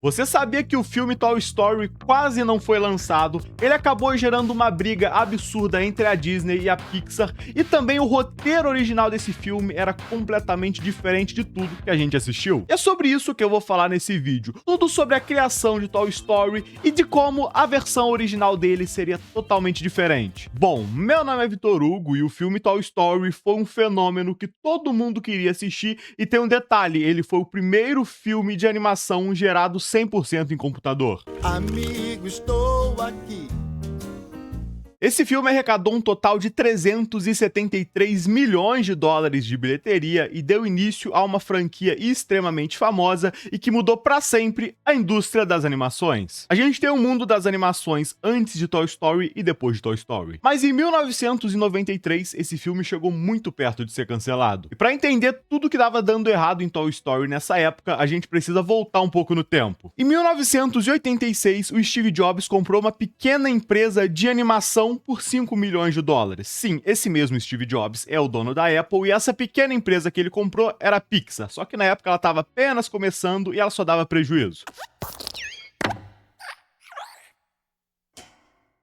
Você sabia que o filme Toy Story quase não foi lançado? Ele acabou gerando uma briga absurda entre a Disney e a Pixar, e também o roteiro original desse filme era completamente diferente de tudo que a gente assistiu. E é sobre isso que eu vou falar nesse vídeo. Tudo sobre a criação de Toy Story e de como a versão original dele seria totalmente diferente. Bom, meu nome é Vitor Hugo e o filme Toy Story foi um fenômeno que todo mundo queria assistir, e tem um detalhe, ele foi o primeiro filme de animação gerado 100% em computador. Amigo, estou aqui. Esse filme arrecadou um total de 373 milhões de dólares de bilheteria e deu início a uma franquia extremamente famosa e que mudou para sempre a indústria das animações. A gente tem o mundo das animações antes de Toy Story e depois de Toy Story. Mas em 1993, esse filme chegou muito perto de ser cancelado. E para entender tudo que estava dando errado em Toy Story nessa época, a gente precisa voltar um pouco no tempo. Em 1986, o Steve Jobs comprou uma pequena empresa de animação por 5 milhões de dólares. Sim, esse mesmo Steve Jobs é o dono da Apple, e essa pequena empresa que ele comprou era a Pixar, só que na época ela estava apenas começando e ela só dava prejuízo.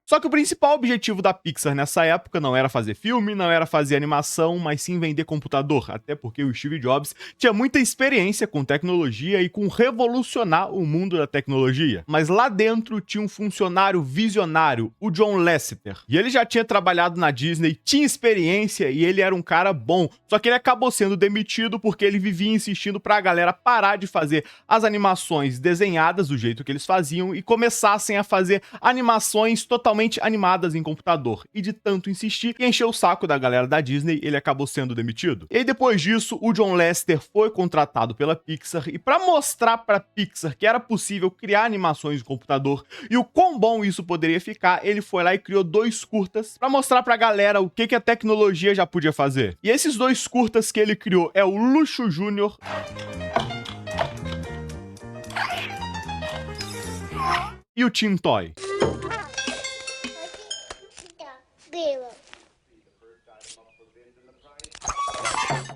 Só que o principal objetivo da Pixar nessa época não era fazer filme, não era fazer animação, mas sim vender computador, até porque o Steve Jobs tinha muita experiência com tecnologia e com revolucionar o mundo da tecnologia. Mas lá dentro tinha um funcionário visionário, o John Lasseter. E ele já tinha trabalhado na Disney, tinha experiência e ele era um cara bom. Só que ele acabou sendo demitido porque ele vivia insistindo pra galera parar de fazer as animações desenhadas do jeito que eles faziam e começassem a fazer animações totalmente animadas em computador, e de tanto insistir e encher o saco da galera da Disney, ele acabou sendo demitido. E aí, depois disso, o John Lasseter foi contratado pela Pixar, e para mostrar para Pixar que era possível criar animações em computador e o quão bom isso poderia ficar, ele foi lá e criou 2 curtas para mostrar pra galera o que a tecnologia já podia fazer. E esses 2 curtas que ele criou é o Luxo Júnior e o Teen Toy.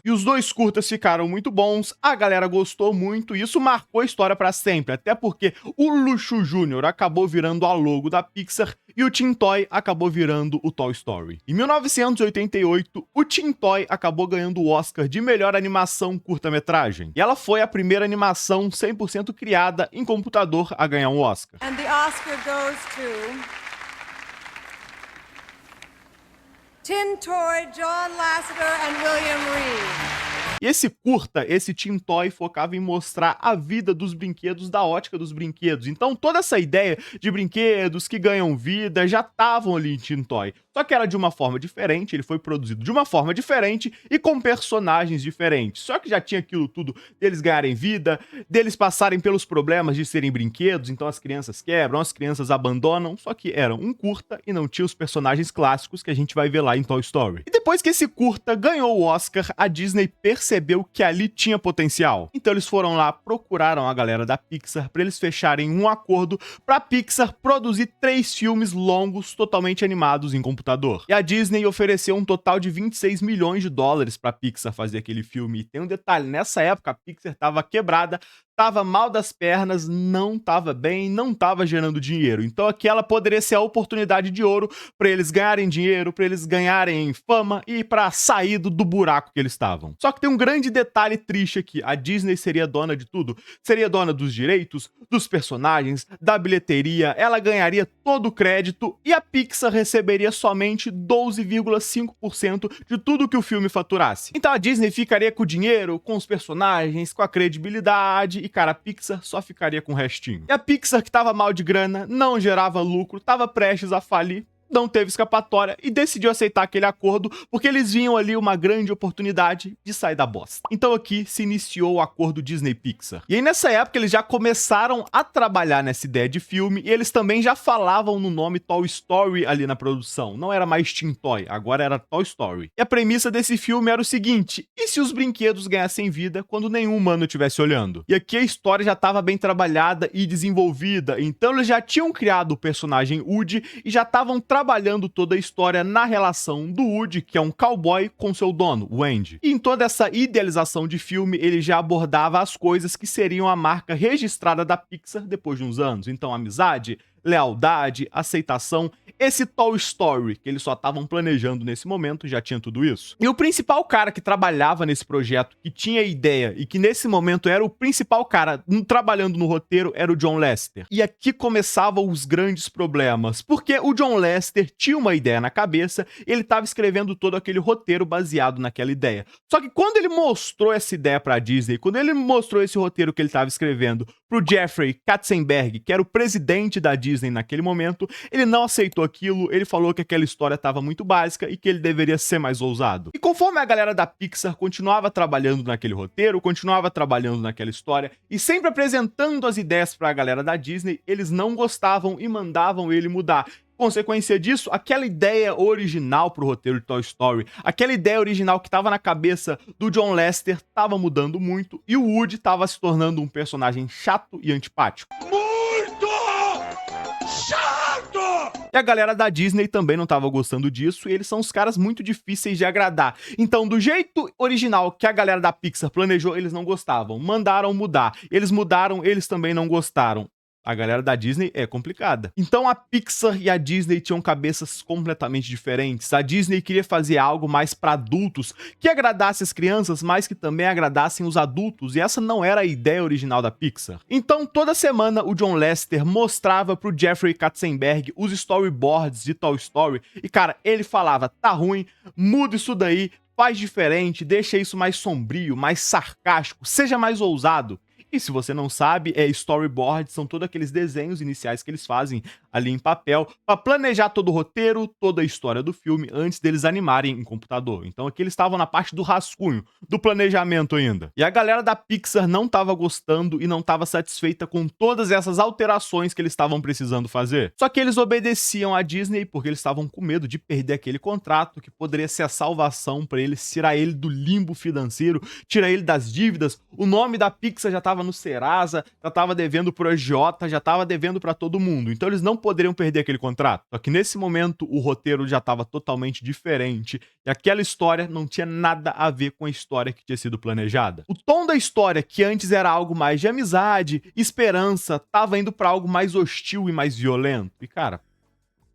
E os 2 curtas ficaram muito bons, a galera gostou muito e isso marcou a história pra sempre, até porque o Luxo Júnior acabou virando a logo da Pixar e o Teen Toy acabou virando o Toy Story. Em 1988, o Teen Toy acabou ganhando o Oscar de melhor animação curta-metragem. E ela foi a primeira animação 100% criada em computador a ganhar um Oscar. And the Oscar goes to Tin Toy, John Lasseter and William Reed. E esse curta, esse Teen Toy, focava em mostrar a vida dos brinquedos da ótica dos brinquedos. Então toda essa ideia de brinquedos que ganham vida já estavam ali em Teen Toy. Só que era de uma forma diferente, ele foi produzido de uma forma diferente e com personagens diferentes. Só que já tinha aquilo tudo deles ganharem vida, deles passarem pelos problemas de serem brinquedos, então as crianças quebram, as crianças abandonam, só que era um curta e não tinha os personagens clássicos que a gente vai ver lá em Toy Story. E depois que esse curta ganhou o Oscar, a Disney percebeu que ali tinha potencial. Então eles foram lá, procuraram a galera da Pixar para eles fecharem um acordo para a Pixar produzir 3 filmes longos totalmente animados em computador. E a Disney ofereceu um total de 26 milhões de dólares para a Pixar fazer aquele filme. E tem um detalhe, nessa época a Pixar estava quebrada, tava mal das pernas, não tava bem, não tava gerando dinheiro. Então aquela poderia ser a oportunidade de ouro para eles ganharem dinheiro, para eles ganharem fama e para sair do buraco que eles estavam. Só que tem um grande detalhe triste aqui, a Disney seria dona de tudo, seria dona dos direitos, dos personagens, da bilheteria, ela ganharia todo o crédito e a Pixar receberia somente 12,5% de tudo que o filme faturasse. Então a Disney ficaria com o dinheiro, com os personagens, com a credibilidade e, cara, a Pixar só ficaria com o restinho. E a Pixar, que tava mal de grana, não gerava lucro, tava prestes a falir, não teve escapatória e decidiu aceitar aquele acordo porque eles viam ali uma grande oportunidade de sair da bosta. Então aqui se iniciou o acordo Disney-Pixar. E aí nessa época eles já começaram a trabalhar nessa ideia de filme e eles também já falavam no nome Toy Story ali na produção. Não era mais Teen Toy, agora era Toy Story. E a premissa desse filme era o seguinte: e se os brinquedos ganhassem vida quando nenhum humano estivesse olhando? E aqui a história já estava bem trabalhada e desenvolvida, então eles já tinham criado o personagem Woody e já estavam trabalhando trabalhando toda a história na relação do Woody, que é um cowboy, com seu dono, o Andy. E em toda essa idealização de filme, ele já abordava as coisas que seriam a marca registrada da Pixar depois de uns anos. Então, amizade, lealdade, aceitação, esse Toy Story que eles só estavam planejando nesse momento, já tinha tudo isso. E o principal cara que trabalhava nesse projeto, que tinha ideia e que nesse momento era o principal cara trabalhando no roteiro, era o John Lasseter. E aqui começavam os grandes problemas, porque o John Lasseter tinha uma ideia na cabeça, ele estava escrevendo todo aquele roteiro baseado naquela ideia. Só que quando ele mostrou essa ideia para a Disney, quando ele mostrou esse roteiro que ele estava escrevendo pro Jeffrey Katzenberg, que era o presidente da Disney naquele momento, ele não aceitou aquilo, ele falou que aquela história estava muito básica e que ele deveria ser mais ousado. E conforme a galera da Pixar continuava trabalhando naquele roteiro, continuava trabalhando naquela história e sempre apresentando as ideias para a galera da Disney, eles não gostavam e mandavam ele mudar. Consequência disso, aquela ideia original pro roteiro de Toy Story, aquela ideia original que estava na cabeça do John Lasseter, estava mudando muito e o Woody estava se tornando um personagem chato e antipático. E a galera da Disney também não estava gostando disso, e eles são os caras muito difíceis de agradar. Então, do jeito original que a galera da Pixar planejou, eles não gostavam. Mandaram mudar. Eles mudaram, eles também não gostaram. A galera da Disney é complicada. Então a Pixar e a Disney tinham cabeças completamente diferentes. A Disney queria fazer algo mais para adultos, que agradasse as crianças, mas que também agradassem os adultos, e essa não era a ideia original da Pixar. Então toda semana o John Lasseter mostrava pro Jeffrey Katzenberg os storyboards de Toy Story, e cara, ele falava, tá ruim, muda isso daí, faz diferente, deixa isso mais sombrio, mais sarcástico, seja mais ousado. E se você não sabe, storyboard são todos aqueles desenhos iniciais que eles fazem ali em papel para planejar todo o roteiro, toda a história do filme antes deles animarem em computador. Então aqui eles estavam na parte do rascunho, do planejamento ainda. E a galera da Pixar não estava gostando e não estava satisfeita com todas essas alterações que eles estavam precisando fazer. Só que eles obedeciam à Disney porque eles estavam com medo de perder aquele contrato que poderia ser a salvação para eles, tirar ele do limbo financeiro, tirar ele das dívidas. O nome da Pixar já estava no Serasa, já estava devendo pro agiota, já estava devendo para todo mundo. Então eles não poderiam perder aquele contrato. Só que nesse momento o roteiro já estava totalmente diferente e aquela história não tinha nada a ver com a história que tinha sido planejada. O tom da história, que antes era algo mais de amizade, esperança, estava indo para algo mais hostil e mais violento. E cara,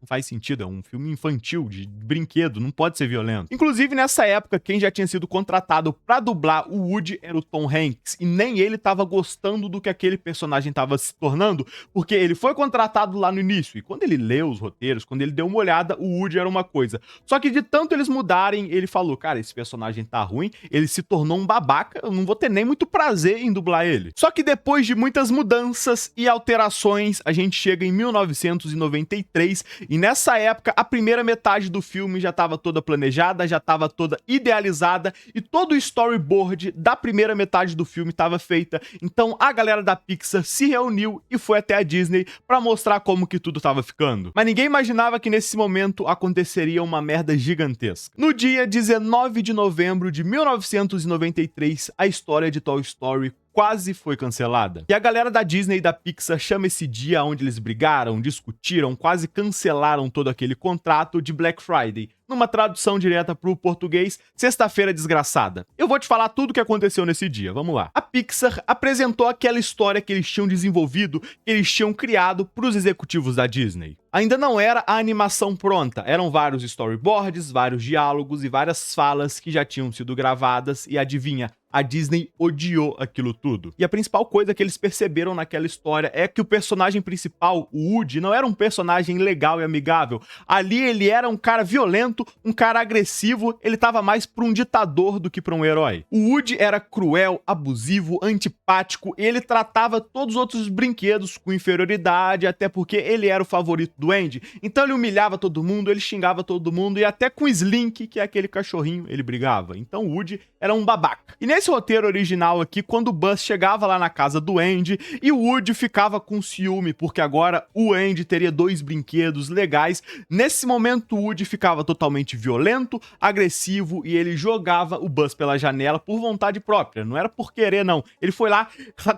não faz sentido, é um filme infantil, de brinquedo, não pode ser violento. Inclusive, nessa época, quem já tinha sido contratado pra dublar o Woody era o Tom Hanks, e nem ele tava gostando do que aquele personagem tava se tornando, porque ele foi contratado lá no início, e quando ele leu os roteiros, quando ele deu uma olhada, o Woody era uma coisa. Só que de tanto eles mudarem, ele falou, cara, esse personagem tá ruim, ele se tornou um babaca, eu não vou ter nem muito prazer em dublar ele. Só que depois de muitas mudanças e alterações, a gente chega em 1993, e nessa época, a primeira metade do filme já estava toda planejada, já estava toda idealizada e todo o storyboard da primeira metade do filme estava feita. Então a galera da Pixar se reuniu e foi até a Disney para mostrar como que tudo estava ficando. Mas ninguém imaginava que nesse momento aconteceria uma merda gigantesca. No dia 19 de novembro de 1993, a história de Toy Story quase foi cancelada. E a galera da Disney e da Pixar chama esse dia onde eles brigaram, discutiram, quase cancelaram todo aquele contrato de Black Friday. Numa tradução direta pro português, sexta-feira desgraçada. Eu vou te falar tudo o que aconteceu nesse dia, vamos lá. A Pixar apresentou aquela história que eles tinham desenvolvido, que eles tinham criado pros executivos da Disney. Ainda não era a animação pronta, eram vários storyboards, vários diálogos e várias falas que já tinham sido gravadas e adivinha, a Disney odiou aquilo tudo. E a principal coisa que eles perceberam naquela história é que o personagem principal, o Woody, não era um personagem legal e amigável. Ali ele era um cara violento, um cara agressivo, ele tava mais pra um ditador do que pra um herói. O Woody era cruel, abusivo, antipático, e ele tratava todos os outros brinquedos com inferioridade, até porque ele era o favorito do Andy. Então ele humilhava todo mundo, ele xingava todo mundo, e até com o Slink, que é aquele cachorrinho, ele brigava. Então o Woody era um babaca. E nesse roteiro original aqui, quando o Buzz chegava lá na casa do Andy, e o Woody ficava com ciúme, porque agora o Andy teria 2 brinquedos legais, nesse momento o Woody ficava totalmente violento, agressivo, e ele jogava o Buzz pela janela por vontade própria, não era por querer não, ele foi lá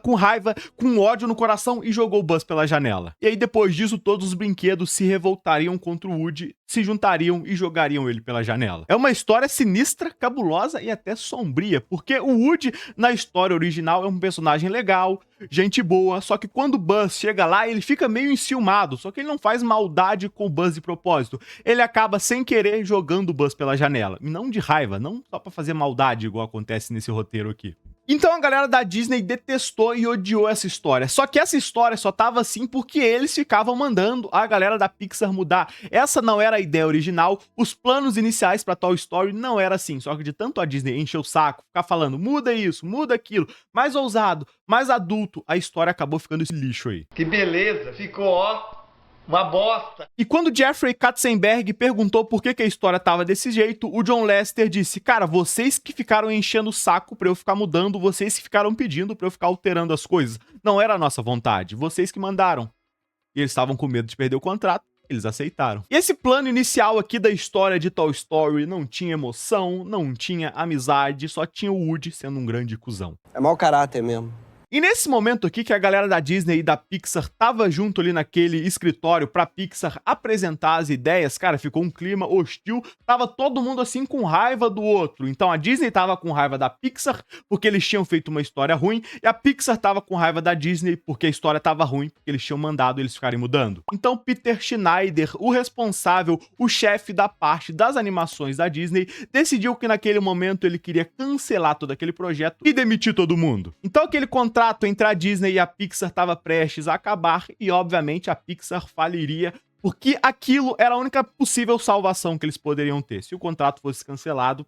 com raiva, com ódio no coração e jogou o Buzz pela janela. E aí depois disso todos os brinquedos se revoltariam contra o Woody, se juntariam e jogariam ele pela janela. É uma história sinistra, cabulosa e até sombria, porque o Woody, na história original, é um personagem legal, gente boa, só que quando o Buzz chega lá, ele fica meio enciumado, só que ele não faz maldade com o Buzz de propósito. Ele acaba sem querer jogando o Buzz pela janela, e não de raiva, não só pra fazer maldade, igual acontece nesse roteiro aqui. Então a galera da Disney detestou e odiou essa história. Só que essa história só tava assim porque eles ficavam mandando a galera da Pixar mudar. Essa não era a ideia original, os planos iniciais pra Toy Story não era assim. Só que de tanto a Disney encher o saco, ficar falando muda isso, muda aquilo, mais ousado, mais adulto, a história acabou ficando esse lixo aí. Que beleza, ficou ó, uma bosta. E quando Jeffrey Katzenberg perguntou por que a história tava desse jeito, o John Lasseter disse, cara, vocês que ficaram enchendo o saco pra eu ficar mudando, vocês que ficaram pedindo pra eu ficar alterando as coisas. Não era a nossa vontade, vocês que mandaram. E eles estavam com medo de perder o contrato, eles aceitaram. E esse plano inicial aqui da história de Toy Story não tinha emoção, não tinha amizade, só tinha o Woody sendo um grande cuzão. É mau caráter mesmo. E nesse momento aqui que a galera da Disney e da Pixar tava junto ali naquele escritório pra Pixar apresentar as ideias, cara, ficou um clima hostil, tava todo mundo assim com raiva do outro. Então a Disney tava com raiva da Pixar porque eles tinham feito uma história ruim e a Pixar tava com raiva da Disney porque a história tava ruim, porque eles tinham mandado eles ficarem mudando. Então Peter Schneider, o responsável, o chefe da parte das animações da Disney, decidiu que naquele momento ele queria cancelar todo aquele projeto e demitir todo mundo. Então aquele contrato entre a Disney e a Pixar estava prestes a acabar e, obviamente, a Pixar faliria porque aquilo era a única possível salvação que eles poderiam ter. Se o contrato fosse cancelado,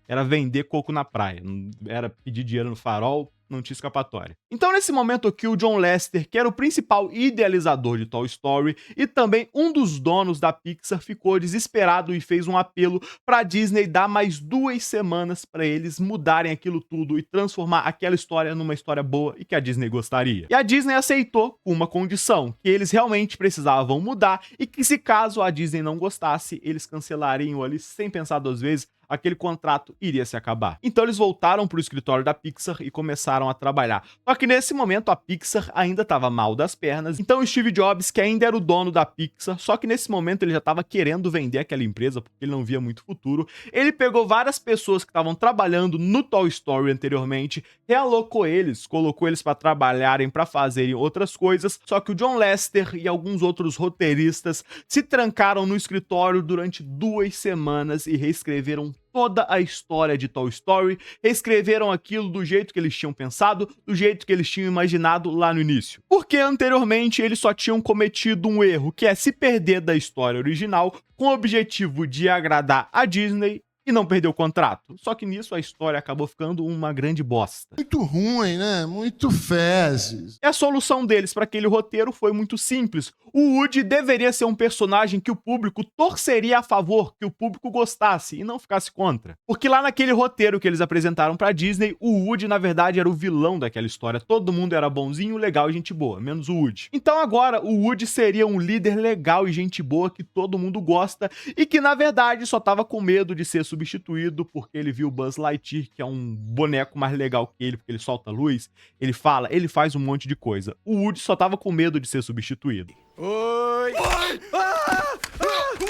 era vender coco na praia, era pedir dinheiro no farol, não tinha escapatória. Então, nesse momento aqui, o John Lasseter, que era o principal idealizador de Toy Story e também um dos donos da Pixar, ficou desesperado e fez um apelo para a Disney dar mais 2 semanas para eles mudarem aquilo tudo e transformar aquela história numa história boa e que a Disney gostaria. E a Disney aceitou com uma condição, que eles realmente precisavam mudar e que se caso a Disney não gostasse, eles cancelariam ali sem pensar 2 vezes, aquele contrato iria se acabar. Então eles voltaram para o escritório da Pixar e começaram a trabalhar. Só que nesse momento a Pixar ainda estava mal das pernas, então o Steve Jobs, que ainda era o dono da Pixar, só que nesse momento ele já estava querendo vender aquela empresa porque ele não via muito futuro, ele pegou várias pessoas que estavam trabalhando no Toy Story anteriormente, realocou eles, colocou eles para trabalharem, para fazerem outras coisas, só que o John Lasseter e alguns outros roteiristas se trancaram no escritório durante 2 semanas e reescreveram toda a história de Toy Story, reescreveram aquilo do jeito que eles tinham pensado, do jeito que eles tinham imaginado lá no início. Porque anteriormente eles só tinham cometido um erro, que é se perder da história original com o objetivo de agradar a Disney e não perder o contrato. Só que nisso a história acabou ficando uma grande bosta. Muito ruim, né? Muito fezes. E a solução deles para aquele roteiro foi muito simples. O Woody deveria ser um personagem que o público torceria a favor, que o público gostasse e não ficasse contra. Porque lá naquele roteiro que eles apresentaram pra Disney, o Woody na verdade era o vilão daquela história. Todo mundo era bonzinho, legal e gente boa, menos o Woody. Então agora o Woody seria um líder legal e gente boa que todo mundo gosta e que na verdade só tava com medo de ser substituído porque ele viu o Buzz Lightyear, que é um boneco mais legal que ele, porque ele solta luz, ele fala, ele faz um monte de coisa. O Woody só tava com medo de ser substituído. Oi! Oi!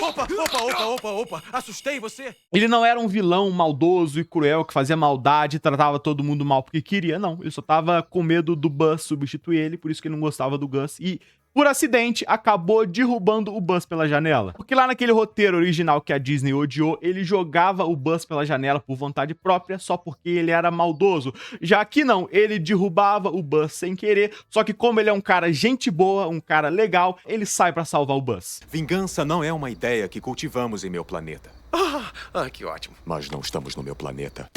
Opa! Assustei você? Ele não era um vilão maldoso e cruel que fazia maldade e tratava todo mundo mal porque queria, não. Ele só tava com medo do Buzz substituir ele, por isso que ele não gostava do Gus e, por acidente, acabou derrubando o Buzz pela janela. Porque lá naquele roteiro original que a Disney odiou, ele jogava o Buzz pela janela por vontade própria, só porque ele era maldoso. Já aqui não, ele derrubava o Buzz sem querer, só que como ele é um cara gente boa, um cara legal, ele sai pra salvar o Buzz. Vingança não é uma ideia que cultivamos em meu planeta. Que ótimo. Mas não estamos no meu planeta.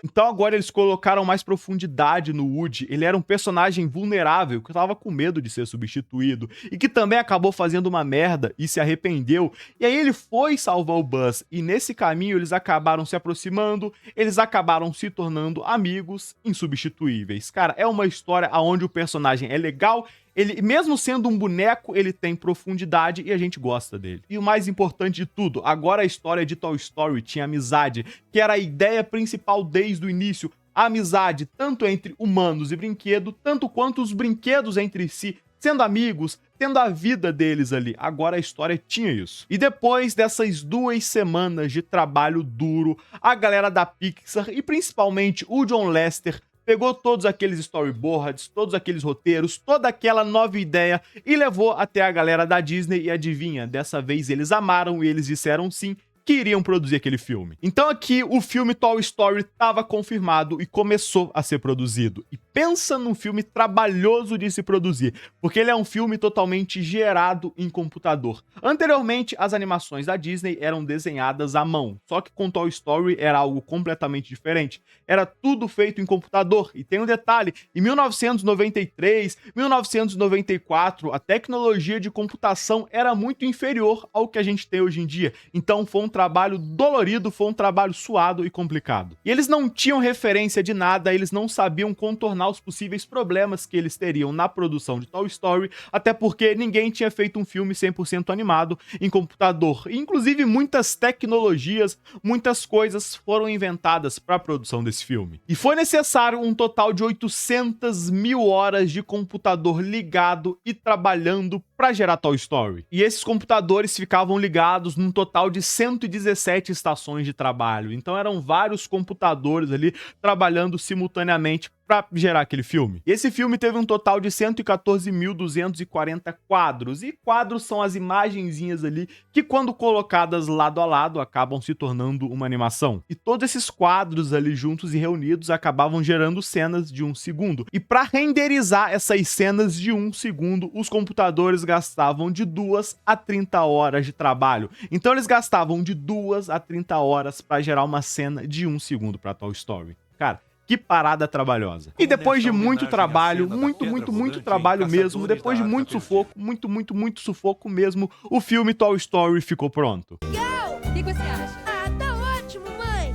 Então agora eles colocaram mais profundidade no Woody. Ele era um personagem vulnerável, que tava com medo de ser substituído, e que também acabou fazendo uma merda e se arrependeu. E aí ele foi salvar o Buzz, e nesse caminho eles acabaram se aproximando, eles acabaram se tornando amigos insubstituíveis. Cara, é uma história onde o personagem é legal, ele, mesmo sendo um boneco, ele tem profundidade e a gente gosta dele. E o mais importante de tudo, agora a história de Toy Story tinha amizade, que era a ideia principal desde o início. A amizade tanto entre humanos e brinquedo, tanto quanto os brinquedos entre si sendo amigos, tendo a vida deles ali. Agora a história tinha isso. E depois dessas 2 semanas de trabalho duro, a galera da Pixar e principalmente o John Lasseter pegou todos aqueles storyboards, todos aqueles roteiros, toda aquela nova ideia e levou até a galera da Disney e adivinha, dessa vez eles amaram e eles disseram sim, que iriam produzir aquele filme. Então aqui o filme Toy Story estava confirmado e começou a ser produzido. E pensa num filme trabalhoso de se produzir, porque ele é um filme totalmente gerado em computador. Anteriormente, as animações da Disney eram desenhadas à mão, só que com Toy Story era algo completamente diferente. Era tudo feito em computador. E tem um detalhe, em 1993, 1994, a tecnologia de computação era muito inferior ao que a gente tem hoje em dia. Então foi um trabalho dolorido, foi um trabalho suado e complicado. E eles não tinham referência de nada, eles não sabiam contornar os possíveis problemas que eles teriam na produção de Toy Story, até porque ninguém tinha feito um filme 100% animado em computador. E, inclusive, muitas tecnologias, muitas coisas foram inventadas para a produção desse filme. E foi necessário um total de 800.000 horas de computador ligado e trabalhando para gerar Toy Story. E esses computadores ficavam ligados num total de 117 estações de trabalho. Então eram vários computadores ali trabalhando simultaneamente para gerar aquele filme. E esse filme teve um total de 114.240 quadros. E quadros são as imagenzinhas ali que, quando colocadas lado a lado, acabam se tornando uma animação. E todos esses quadros ali juntos e reunidos acabavam gerando cenas de 1 segundo. E para renderizar essas cenas de 1 segundo, os computadores gastavam de 2 a 30 horas de trabalho. Então eles gastavam de 2 a 30 horas para gerar uma cena de 1 segundo para Toy Story. Cara, que parada trabalhosa. E depois de muito trabalho, muito trabalho mesmo, depois de muito sufoco, muito sufoco mesmo, o filme Toy Story ficou pronto. Legal! O que você acha? Ah, tá ótimo, mãe!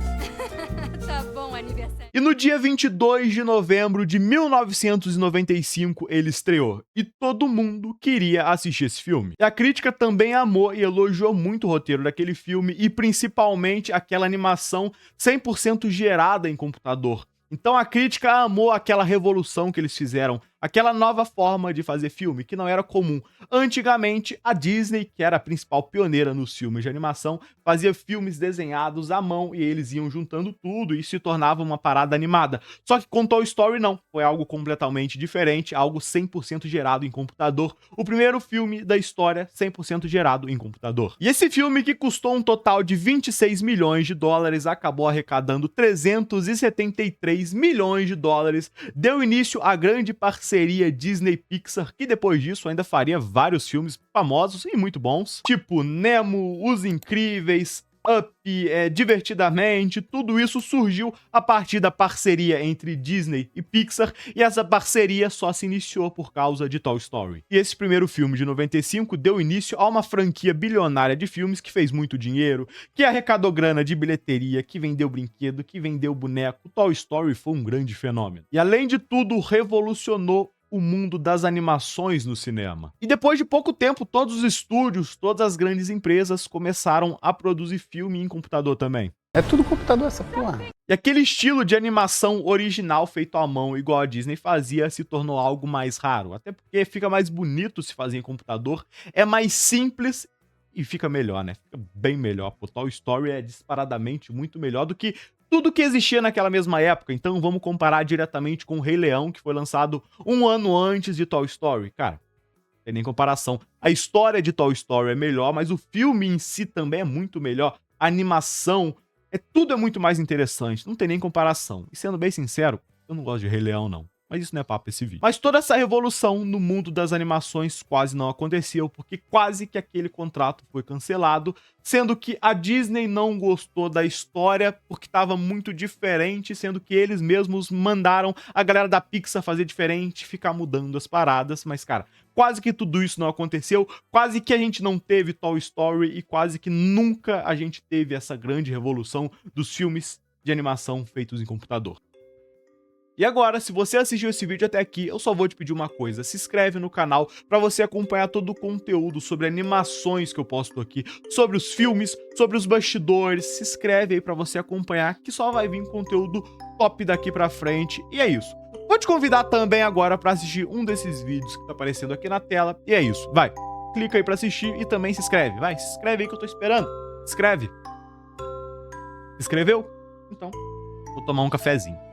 Tá bom, aniversário. E no dia 22 de novembro de 1995, ele estreou. E todo mundo queria assistir esse filme. E a crítica também amou e elogiou muito o roteiro daquele filme e principalmente aquela animação 100% gerada em computador. Então a crítica amou aquela revolução que eles fizeram, aquela nova forma de fazer filme, que não era comum. Antigamente, a Disney, que era a principal pioneira nos filmes de animação, fazia filmes desenhados à mão e eles iam juntando tudo e se tornava uma parada animada. Só que com Toy Story não, foi algo completamente diferente, algo 100% gerado em computador. O primeiro filme da história 100% gerado em computador. E esse filme, que custou um total de 26 milhões de dólares, acabou arrecadando 373 milhões de dólares, deu início à grande parceria Disney-Pixar, que depois disso ainda faria vários filmes famosos e muito bons, tipo Nemo, Os Incríveis, Up, Divertidamente. Tudo isso surgiu a partir da parceria entre Disney e Pixar, e essa parceria só se iniciou por causa de Toy Story. E esse primeiro filme de 95 deu início a uma franquia bilionária de filmes que fez muito dinheiro, que arrecadou grana de bilheteria, que vendeu brinquedo, que vendeu boneco. Toy Story foi um grande fenômeno. E além de tudo, revolucionou o mundo das animações no cinema. E depois de pouco tempo, todos os estúdios, todas as grandes empresas começaram a produzir filme em computador também. É tudo computador essa porra. E aquele estilo de animação original feito à mão, igual a Disney fazia, se tornou algo mais raro. Até porque fica mais bonito se fazer em computador, é mais simples e fica melhor, né? Fica bem melhor. Pô, Toy Story é disparadamente muito melhor do que tudo que existia naquela mesma época. Então vamos comparar diretamente com o Rei Leão, que foi lançado um ano antes de Toy Story. Cara, não tem nem comparação. A história de Toy Story é melhor, mas o filme em si também é muito melhor. A animação, tudo é muito mais interessante. Não tem nem comparação. E sendo bem sincero, eu não gosto de Rei Leão, não. Mas isso não é papo esse vídeo. Mas toda essa revolução no mundo das animações quase não aconteceu, porque quase que aquele contrato foi cancelado, sendo que a Disney não gostou da história porque estava muito diferente, sendo que eles mesmos mandaram a galera da Pixar fazer diferente, ficar mudando as paradas. Mas, cara, quase que tudo isso não aconteceu, quase que a gente não teve Toy Story e quase que nunca a gente teve essa grande revolução dos filmes de animação feitos em computador. E agora, se você assistiu esse vídeo até aqui, eu só vou te pedir uma coisa: se inscreve no canal para você acompanhar todo o conteúdo sobre animações que eu posto aqui, sobre os filmes, sobre os bastidores. Se inscreve aí para você acompanhar, que só vai vir conteúdo top daqui pra frente. E é isso. Vou te convidar também agora pra assistir um desses vídeos que tá aparecendo aqui na tela. E é isso, vai. Clica aí pra assistir e também se inscreve. Vai, se inscreve aí que eu tô esperando. Se inscreve. Se inscreveu? Então, vou tomar um cafezinho.